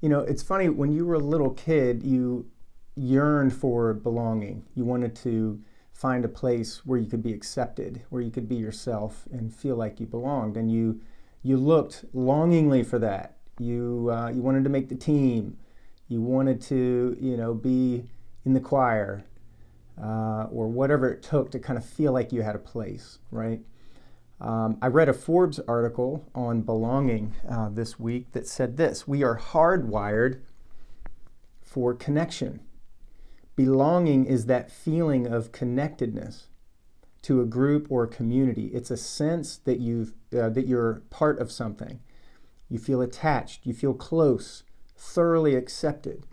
It's funny, when you were a little kid, you yearned for belonging. You wanted to find a place where you could be accepted, where you could be yourself and feel like you belonged. And you looked longingly for that. You wanted to make the team. You wanted to, be in the choir, or whatever it took to kind of feel like you had a place, right? I read a Forbes article on belonging this week that said this: we are hardwired for connection. Belonging is that feeling of connectedness to a group or a community. It's a sense that you're part of something. You feel attached, you feel close, thoroughly accepted.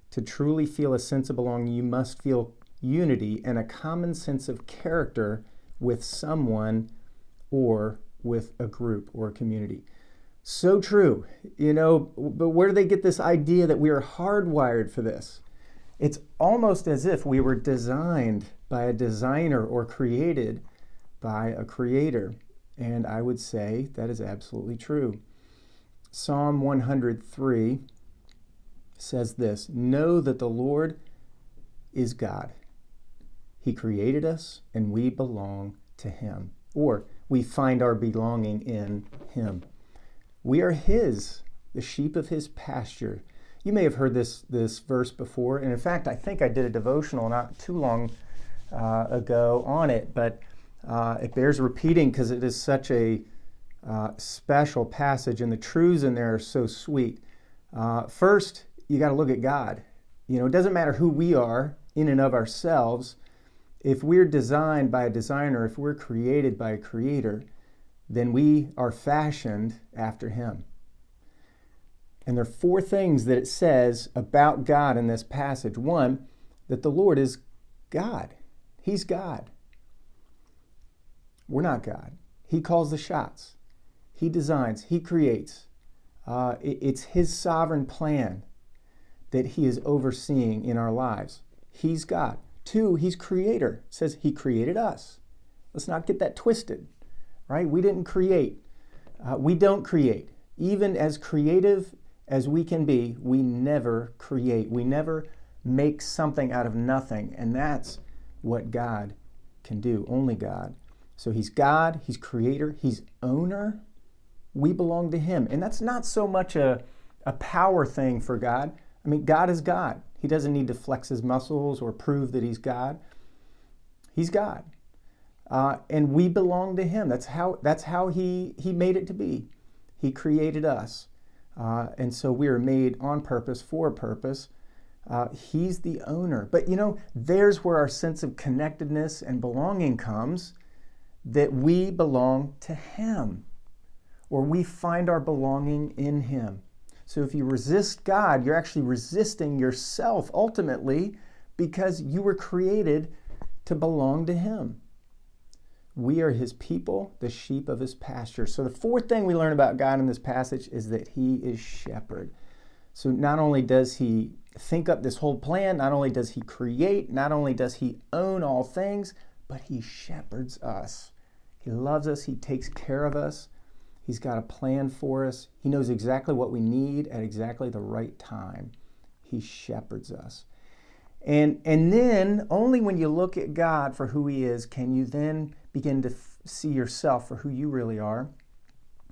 To truly feel a sense of belonging, you must feel unity and a common sense of character with someone or with a group or a community. So true, but where do they get this idea that we are hardwired for this? It's almost as if we were designed by a designer or created by a creator. And I would say that is absolutely true. Psalm 103 says this: know that the Lord is God. He created us and we belong to him, or we find our belonging in him. We are his, the sheep of his pasture. You may have heard this verse before, and in fact, I think I did a devotional not too long ago on it, but it bears repeating because it is such a special passage, and the truths in there are so sweet. First, you got to look at God. It doesn't matter who we are in and of ourselves. If we're designed by a designer, if we're created by a creator, then we are fashioned after him. And there are four things that it says about God in this passage. One, that the Lord is God. He's God. We're not God. He calls the shots. He designs. He creates. It's his sovereign plan that he is overseeing in our lives. He's God. Two, he's creator. It says he created us. Let's not get that twisted, right? We didn't create. We don't create. Even as creative as we can be, we never create. We never make something out of nothing. And that's what God can do, only God. So he's God, he's creator, he's owner. We belong to him. And that's not so much a power thing for God. I mean, God is God. He doesn't need to flex his muscles or prove that he's God. He's God. And we belong to him. That's how he made it to be. He created us. And so we are made on purpose, for a purpose. He's the owner. But there's where our sense of connectedness and belonging comes, that we belong to him, or we find our belonging in him. So if you resist God, you're actually resisting yourself ultimately, because you were created to belong to him. We are his people, the sheep of his pasture. So the fourth thing we learn about God in this passage is that he is shepherd. So not only does he think up this whole plan, not only does he create, not only does he own all things, but he shepherds us. He loves us. He takes care of us. He's got a plan for us. He knows exactly what we need at exactly the right time. He shepherds us. And then only when you look at God for who he is can you then begin to see yourself for who you really are.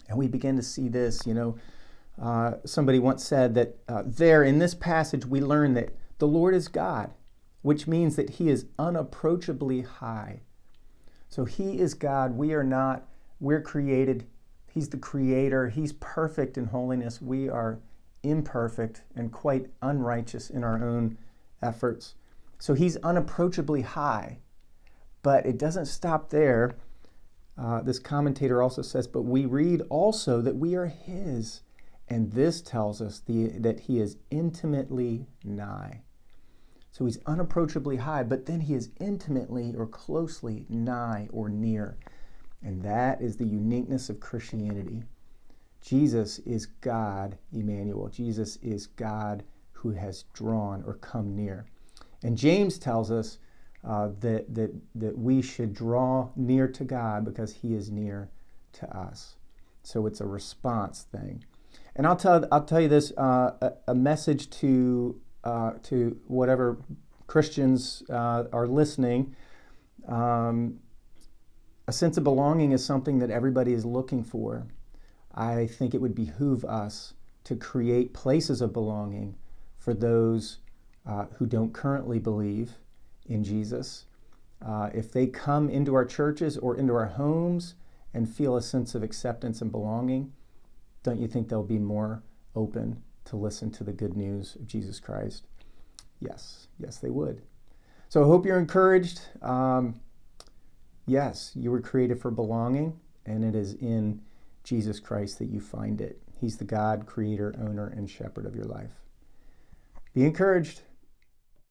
And we begin to see this, somebody once said that there in this passage we learn that the Lord is God, which means that he is unapproachably high. So he is God. We are not. We're created. He's the creator. He's perfect in holiness. We are imperfect and quite unrighteous in our own efforts. So he's unapproachably high. But it doesn't stop there. This commentator also says, but we read also that we are his. And this tells us that he is intimately nigh. So he's unapproachably high, but then he is intimately or closely nigh or near. And that is the uniqueness of Christianity. Jesus is God, Emmanuel. Jesus is God who has drawn or come near. And James tells us that we should draw near to God because he is near to us. So it's a response thing. And I'll tell you this: a message to whatever Christians are listening. A sense of belonging is something that everybody is looking for. I think it would behoove us to create places of belonging for those who don't currently believe in Jesus. If they come into our churches or into our homes and feel a sense of acceptance and belonging, don't you think they'll be more open to listen to the good news of Jesus Christ? Yes, they would. So I hope you're encouraged. Yes, you were created for belonging, and it is in Jesus Christ that you find it. He's the God, creator, owner, and shepherd of your life. Be encouraged.